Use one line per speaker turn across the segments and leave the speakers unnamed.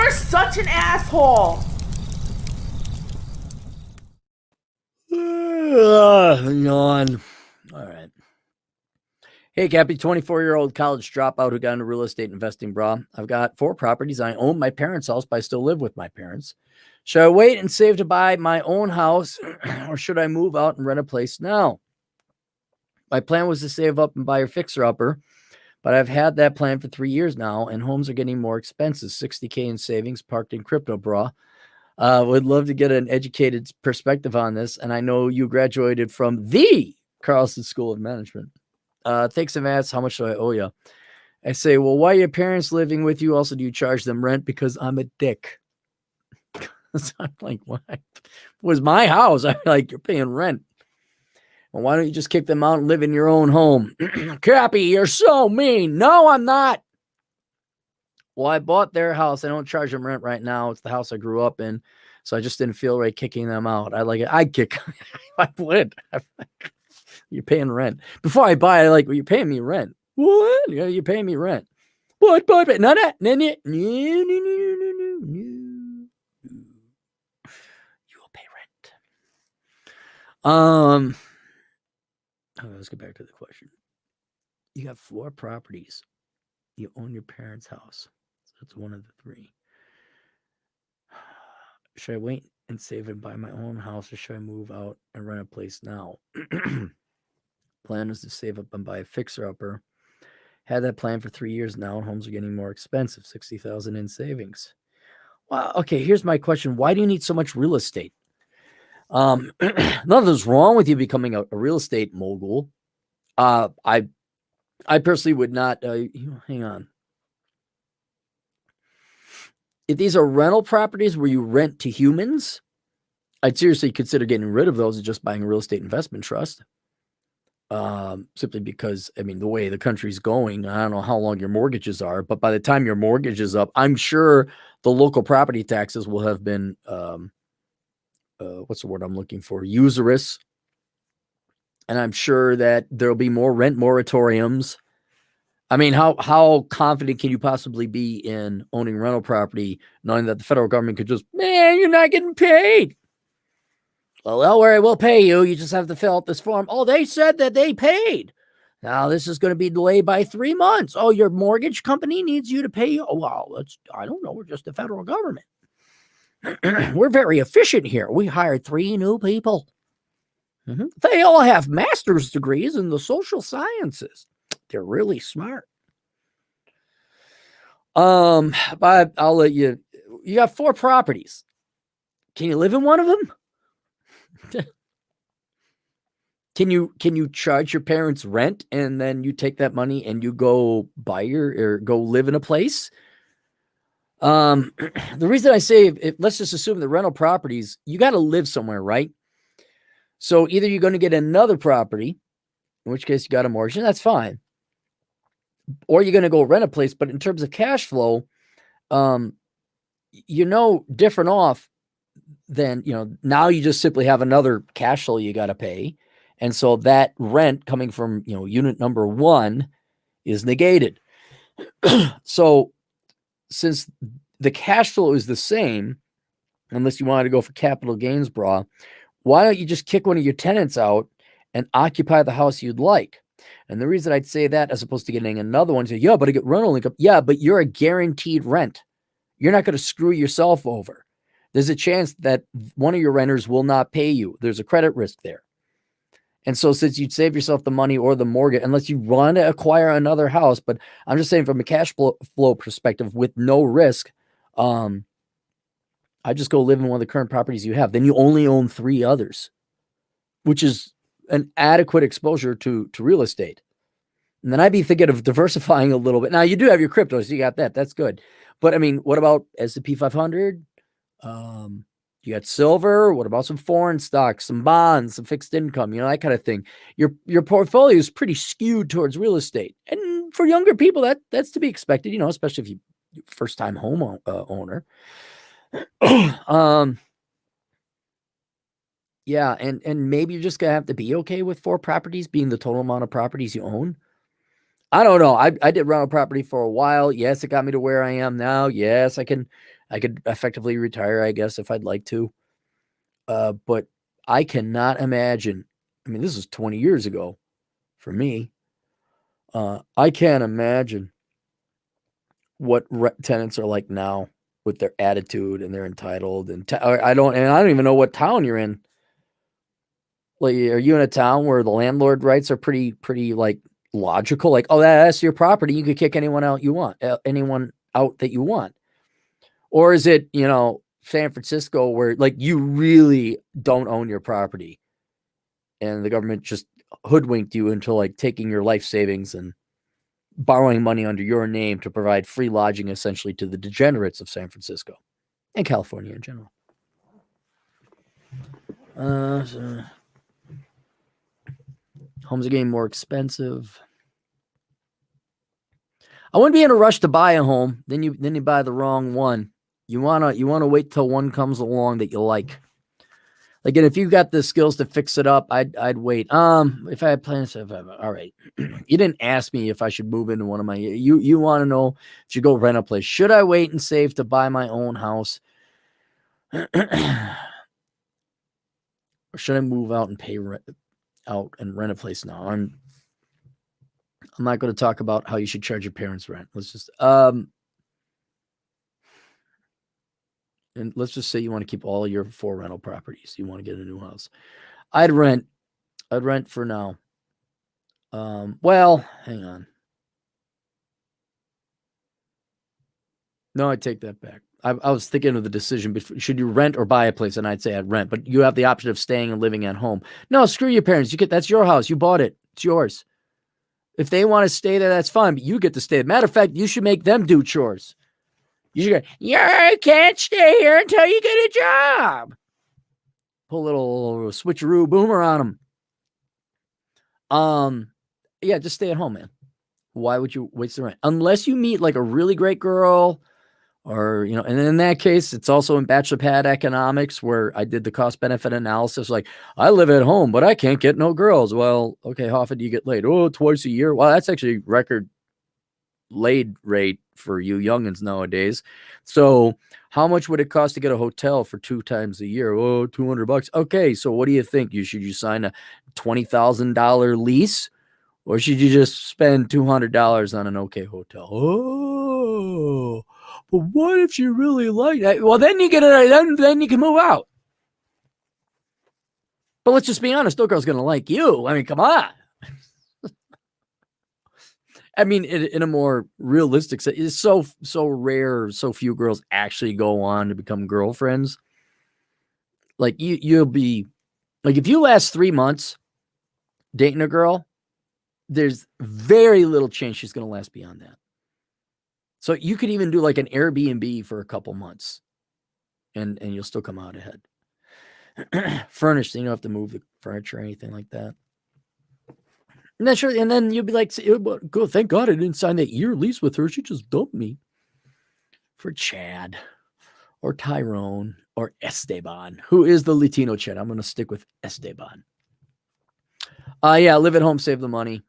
You're such an asshole.
Yawn. All right. Hey, Cappy, 24-year-old college dropout who got into real estate investing, bra. I've got 4 properties. I own my parents' house, but I still live with my parents. Should I wait and save to buy my own house, or should I move out and rent a place now? My plan was to save up and buy a fixer-upper, but I've had that plan for 3 years now, and homes are getting more expensive. $60K in savings parked in crypto, bra. Would love to get an educated perspective on this, and I know you graduated from the Carlson School of Management. Thanks and ask, how much do I owe you? I say, well, why are your parents living with you? Also, do you charge them rent? Because I'm a dick. So I'm like, what? It was my house. I'm like, you're paying rent. Well, why don't you just kick them out and live in your own home? Cappy, you're so mean. No, I'm not. Well, I bought their house. I don't charge them rent right now. It's the house I grew up in. So I just didn't feel right kicking them out. I like it. I'd kick. I would. You're paying rent. Before I buy, I like, well, you're paying me rent. What? Yeah, you're paying me rent. What? No. You will pay rent. Let's get back to the question. You got 4 properties. You own your parents' house. So that's one of the 3. Should I wait and save and buy my own house, or should I move out and rent a place now? Plan is to save up and buy a fixer-upper. Had that plan for 3 years now, and homes are getting more expensive. $60,000 in savings. Well, okay, here's my question. Why do you need so much real estate? Nothing's wrong with you becoming a real estate mogul. I personally would not. Hang on. If these are rental properties where you rent to humans, I'd seriously consider getting rid of those and just buying a real estate investment trust. Simply because, I mean, the way the country's going, I don't know how long your mortgages are, but by the time your mortgage is up, I'm sure the local property taxes will have been, what's the word I'm looking for? Usurious. And I'm sure that there'll be more rent moratoriums. I mean, how confident can you possibly be in owning rental property, knowing that the federal government could just, man, you're not getting paid. Well, don't worry, we'll pay you. You just have to fill out this form. Oh, they said that they paid. Now this is going to be delayed by 3 months. Oh, your mortgage company needs you to pay you. Oh, well, I don't know. We're just the federal government. We're very efficient here. We hired 3 new people. They all have master's degrees in the social sciences. They're really smart. But I'll let you. You got 4 properties. Can you live in one of them? Can you charge your parents rent and then you take that money and you go buy or go live in a place? The reason I say, let's just assume the rental properties, you got to live somewhere, right? So either you're going to get another property, in which case you got a mortgage, and that's fine. Or you're going to go rent a place. But in terms of cash flow, different off than, now you just simply have another cash flow you got to pay. And so that rent coming from, unit number 1 is negated. So since the cash flow is the same, unless you wanted to go for capital gains, bra, why don't you just kick one of your tenants out and occupy the house you'd like? And the reason I'd say that, as opposed to getting another one, say, yeah, but I get rental income. Yeah, but you're a guaranteed rent. You're not going to screw yourself over. There's a chance that one of your renters will not pay you. There's a credit risk there. And so since you'd save yourself the money or the mortgage, unless you want to acquire another house, but I'm just saying from a cash flow perspective with no risk, I just go live in one of the current properties you have. Then you only own 3 others, which is an adequate exposure to real estate. And then I'd be thinking of diversifying a little bit. Now you do have your crypto, so you got that. That's good. But I mean, what about S&P 500? You got silver. What about some foreign stocks, some bonds, some fixed income, that kind of thing. Your portfolio is pretty skewed towards real estate. And for younger people, that's to be expected, especially if you first time home owner. Yeah. And maybe you're just going to have to be okay with 4 properties being the total amount of properties you own. I don't know. I did rental property for a while. Yes, it got me to where I am now. Yes, I can I could effectively retire, I guess, if I'd like to. But I cannot imagine. I mean, this is 20 years ago for me. I can't imagine what tenants are like now with their attitude and they're entitled. And I don't even know what town you're in. Like, are you in a town where the landlord rights are pretty like logical? Like, oh, that's your property. You could kick anyone out you want, anyone out that you want. Or is it, San Francisco where like you really don't own your property and the government just hoodwinked you into like taking your life savings and borrowing money under your name to provide free lodging essentially to the degenerates of San Francisco and California in general. Homes are getting more expensive. I wouldn't be in a rush to buy a home. Then you buy the wrong one. You wanna wait till one comes along that you like. Like, and if you got the skills to fix it up, I'd wait. If I had plans, all right. You didn't ask me if I should move into one of my. You want to know if you go rent a place. Should I wait and save to buy my own house, or should I move out and pay rent out and rent a place now? I'm not going to talk about how you should charge your parents rent. Let's just and let's just say you want to keep all your 4 rental properties. You want to get a new house. I'd rent for now. Well, hang on. No, I take that back. I was thinking of the decision, should you rent or buy a place? And I'd say I'd rent, but you have the option of staying and living at home. No, screw your parents. That's your house. You bought it. It's yours. If they want to stay there, that's fine, but you get to stay. Matter of fact, you should make them do chores. You should go, you can't stay here until you get a job. Pull a little switcheroo boomer on them. Yeah, just stay at home, man. Why would you waste the rent? Unless you meet like a really great girl or, and in that case, it's also in bachelor pad economics where I did the cost benefit analysis. Like, I live at home, but I can't get no girls. Well, okay, how often do you get laid? Oh, twice a year. Well, that's actually record laid rate for you youngins nowadays. So how much would it cost to get a hotel for 2 times a year? Oh, $200. Okay, so what do you think? Should you sign a $20,000 lease, or should you just spend $200 on an okay hotel? Oh, but what if you really like that? Well, then you get it. Then you can move out. But let's just be honest. No girl's gonna like you. I mean, come on. I mean, in a more realistic sense, it's so rare. So few girls actually go on to become girlfriends. Like you'll be like, if you last 3 months dating a girl, there's very little chance she's going to last beyond that. So you could even do like an Airbnb for a couple months and you'll still come out ahead. Furnished, so you don't have to move the furniture or anything like that. And then you'll be like, "Go! Thank God I didn't sign that year lease with her. She just dumped me for Chad or Tyrone or Esteban, who is the Latino Chad. I'm going to stick with Esteban. Yeah, live at home, save the money.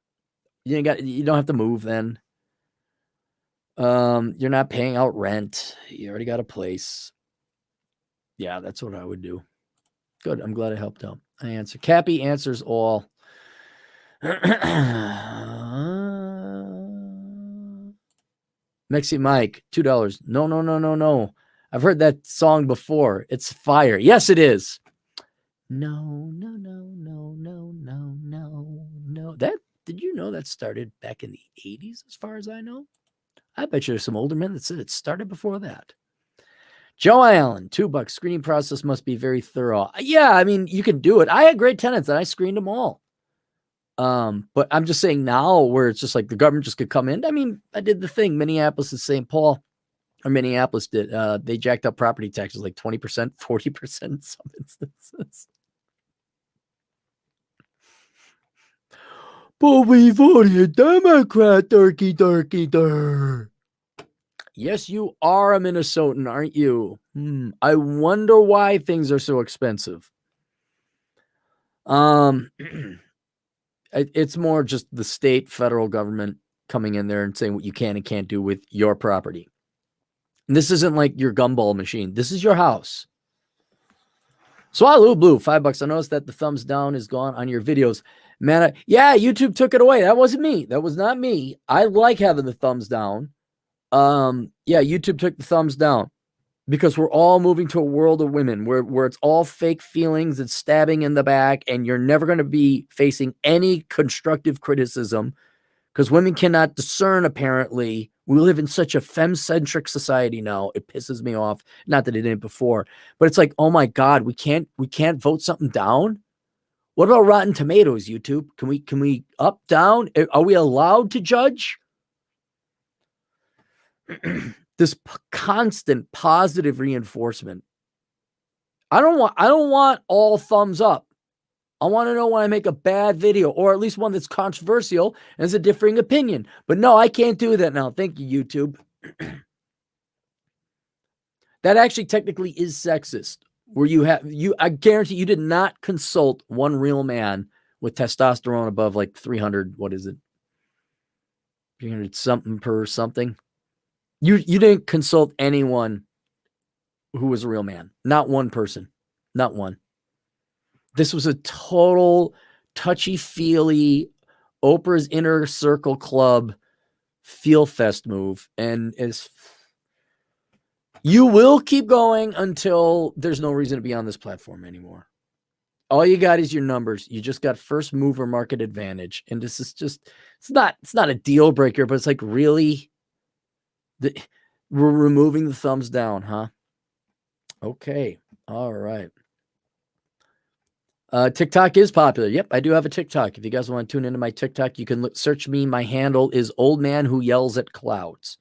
You don't have to move then. You're not paying out rent. You already got a place. Yeah, that's what I would do. Good. I'm glad I helped out. I answer. Cappy answers all. Mexi Mike, $2. No. I've heard that song before. It's fire. Yes, it is. No. Did you know that started back in the 80s, as far as I know? I bet you there's some older men that said it started before that. Joe Allen, $2. Screening process must be very thorough. Yeah, I mean, you can do it. I had great tenants and I screened them all. But I'm just saying now where it's just like the government just could come in. I mean, I did the thing. Minneapolis and St. Paul, or Minneapolis did. They jacked up property taxes like 20%, 40% in some instances. But we voted a Democrat, turkey. Yes, you are a Minnesotan, aren't you? I wonder why things are so expensive. It's more just the state, federal government coming in there and saying what you can and can't do with your property. And this isn't like your gumball machine. This is your house. Swallow Blue, $5. I noticed that the thumbs down is gone on your videos. Man, yeah, YouTube took it away. That wasn't me. That was not me. I like having the thumbs down. Yeah, YouTube took the thumbs down because we're all moving to a world of women where it's all fake feelings and stabbing in the back, and you're never going to be facing any constructive criticism because women cannot discern, apparently. We live in such a femme-centric society now. It pisses me off. Not that it didn't before, but it's like, oh my God, we can't vote something down. What about Rotten Tomatoes, YouTube? Can we up, down? Are we allowed to judge? This constant positive reinforcement. I don't want all thumbs up. I want to know when I make a bad video, or at least one that's controversial and has a differing opinion. But no, I can't do that now. Thank you, YouTube. That actually technically is sexist. Where I guarantee you did not consult one real man with testosterone above like 300. What is it? 300 something per something. You didn't consult anyone who was a real man. Not one person. Not one. This was a total touchy-feely Oprah's Inner Circle Club feel fest move. And you will keep going until there's no reason to be on this platform anymore. All you got is your numbers. You just got first mover market advantage. And this is just, it's not a deal breaker, but it's like, really? We're removing the thumbs down, huh? Okay. All right. TikTok is popular. Yep, I do have a TikTok. If you guys want to tune into my TikTok, you can search me. My handle is Old Man Who Yells at Clouds.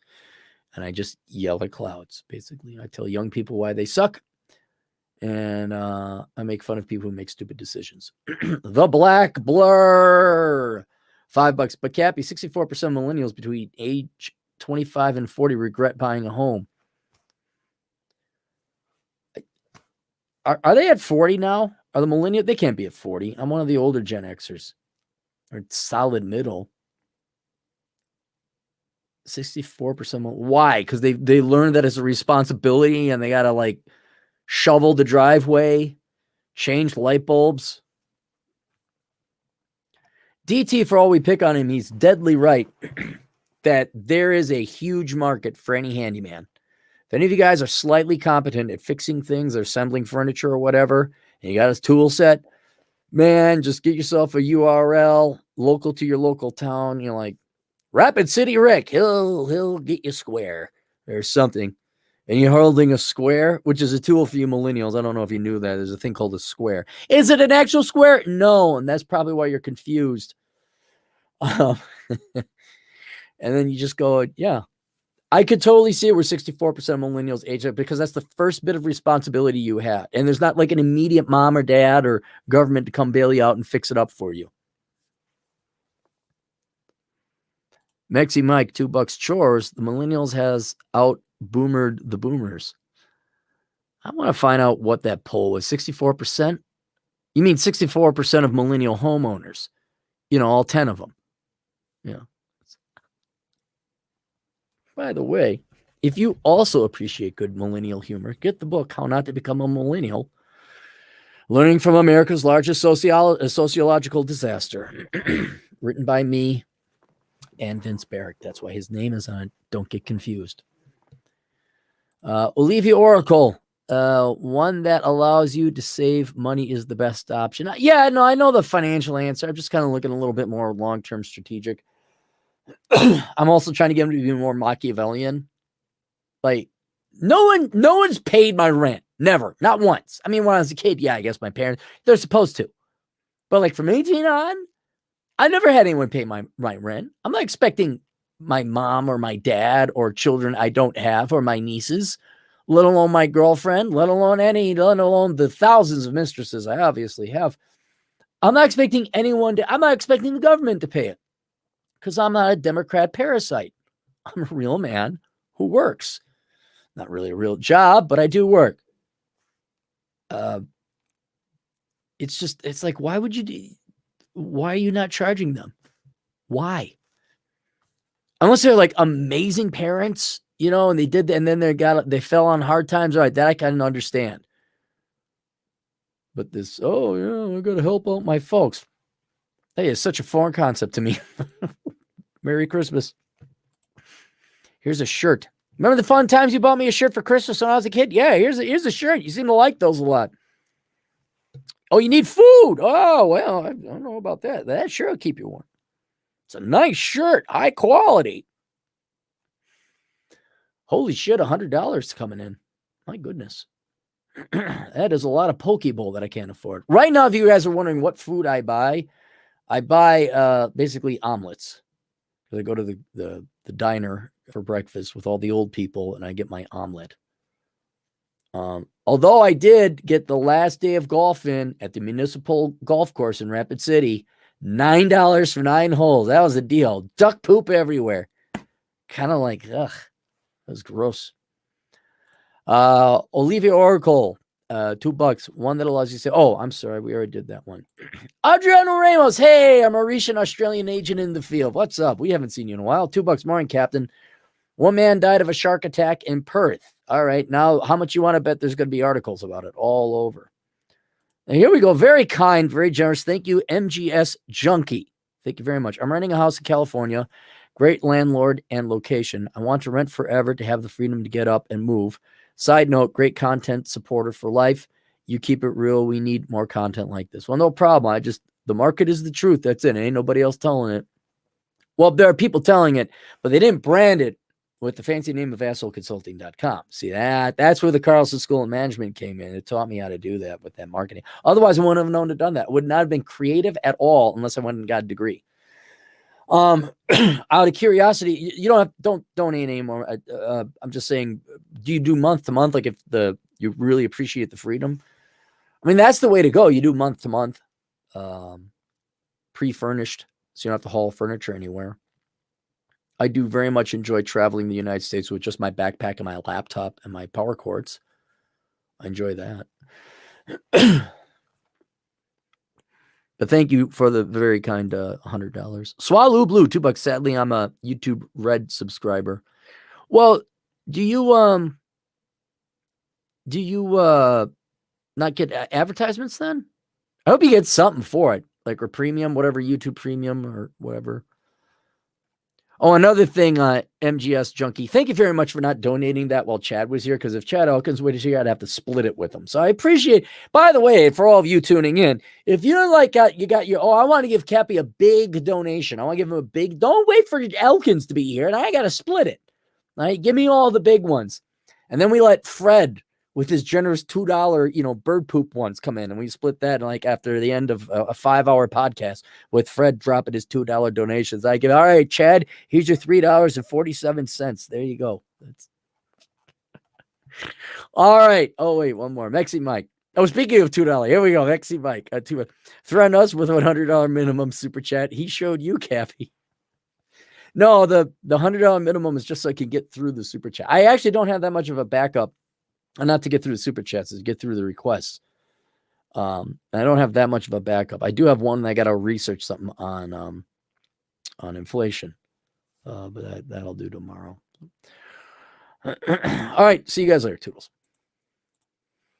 And I just yell at clouds, basically. I tell young people why they suck. And I make fun of people who make stupid decisions. The Black Blur. $5. But Cappy, 64% of millennials between age 25 and 40 regret buying a home. Are they at 40 now? Are the millennials? They can't be at 40. I'm one of the older Gen Xers. Or solid middle. 64%. Why? Because they learned that it's a responsibility and they got to like shovel the driveway, change light bulbs. DT, for all we pick on him, he's deadly right that there is a huge market for any handyman. If any of you guys are slightly competent at fixing things or assembling furniture or whatever, and you got a tool set, man, just get yourself a URL local to your local town. You know, like Rapid City Rick, he'll get you square or something. And you're holding a square, which is a tool for you millennials. I don't know if you knew that. There's a thing called a square. Is it an actual square? No, and that's probably why you're confused. And then you just go, yeah. I could totally see it where 64% of millennials age up because that's the first bit of responsibility you had. And there's not like an immediate mom or dad or government to come bail you out and fix it up for you. Mexi Mike, $2 chores. The millennials has out-boomered the boomers. I want to find out what that poll was. 64%? You mean 64% of millennial homeowners? You know, all 10 of them. Yeah. By the way, if you also appreciate good millennial humor, get the book, How Not to Become a Millennial, Learning from America's Largest Sociological Disaster, written by me and Vince Barrick. That's why his name is on it. Don't get confused. Olivia Oracle, one that allows you to save money is the best option. Yeah, no, I know the financial answer. I'm just kind of looking a little bit more long-term strategic. I'm also trying to get him to be more Machiavellian. Like, no one's paid my rent. Never. Not once. I mean, when I was a kid, yeah, I guess my parents, they're supposed to. But like from 18 on, I never had anyone pay my rent. I'm not expecting my mom or my dad or children I don't have or my nieces, let alone my girlfriend, let alone the thousands of mistresses I obviously have. I'm not expecting I'm not expecting the government to pay it. Because I'm not a Democrat parasite. I'm a real man who works. Not really a real job, but I do work. It's like, why are you not charging them? Why? Unless they're like amazing parents you know, and they did that, and then they fell on hard times. All right, that I can understand. But this, oh yeah, I got to help out my folks. Hey, it's such a foreign concept to me. Merry Christmas. Here's a shirt. Remember the fun times you bought me a shirt for Christmas when I was a kid? Yeah, here's a shirt. You seem to like those a lot. Oh, you need food. Oh, well, I don't know about that. That sure will keep you warm. It's a nice shirt, high quality. Holy shit, $100 coming in. My goodness. That is a lot of Poke Bowl that I can't afford. Right now, if you guys are wondering what food I buy basically omelets. I go to the diner for breakfast with all the old people, and I get my omelet. Although I did get the last day of golf in at the municipal golf course in Rapid City, $9 for 9 holes. That was a deal. Duck poop everywhere. Kind of like, ugh, that was gross. Olivia Oracle, $2. One that allows you to say, oh, I'm sorry, we already did that one. Adriano Ramos, hey, I'm a Mauritian Australian agent in the field. What's up? We haven't seen you in a while. $2. Morning, Captain. One man died of a shark attack in Perth. All right, now how much you want to bet there's going to be articles about it all over? And here we go. Very kind, very generous. Thank you, MGS Junkie. Thank you very much. I'm renting a house in California. Great landlord and location. I want to rent forever to have the freedom to get up and move. Side note, great content supporter for life. You keep it real. We need more content like this. Well, no problem. The market is the truth. That's it. Ain't nobody else telling it. Well, there are people telling it, but they didn't brand it with the fancy name of assholeconsulting.com. See, that's where the Carlson School of Management came in. It taught me how to do that with that marketing. Otherwise, I wouldn't have known to done that. I would not have been creative at all unless I went and got a degree. Out of curiosity, you don't donate anymore. I'm just saying, do you do month to month? Like if you really appreciate the freedom? I mean, that's the way to go. You do month to month, pre-furnished, so you don't have to haul furniture anywhere. I do very much enjoy traveling the United States with just my backpack and my laptop and my power cords. I enjoy that. But thank you for the very kind $100. Swallow Blue, $2. Sadly, I'm a YouTube Red subscriber. Well, do you not get advertisements then? I hope you get something for it, like or premium, whatever, YouTube Premium or whatever. Oh, another thing, MGS Junkie, thank you very much for not donating that while Chad was here, because if Chad Elkins was here, I'd have to split it with him. So I appreciate, by the way, for all of you tuning in, if you're like, I want to give Cappy a big donation. I want to give him a big, don't wait for Elkins to be here, and I got to split it. All right, give me all the big ones. And then we let Fred, with his generous $2, bird poop ones come in, and we split that like after the end of a 5-hour podcast with Fred dropping his $2 donations. I give, all right, Chad, here's your $3.47. There you go. All right. Oh, wait, one more. Mexi Mike. Oh, speaking of $2, here we go. Mexi Mike. Threaten us with a $100 minimum super chat. He showed you, Cappy. No, the $100 minimum is just so I can get through the super chat. I actually don't have that much of a backup. And not to get through the super chats, is get through the requests. I don't have that much of a backup. I do have one that I got to research something on inflation. But that'll do tomorrow. All right. See you guys later, Toodles.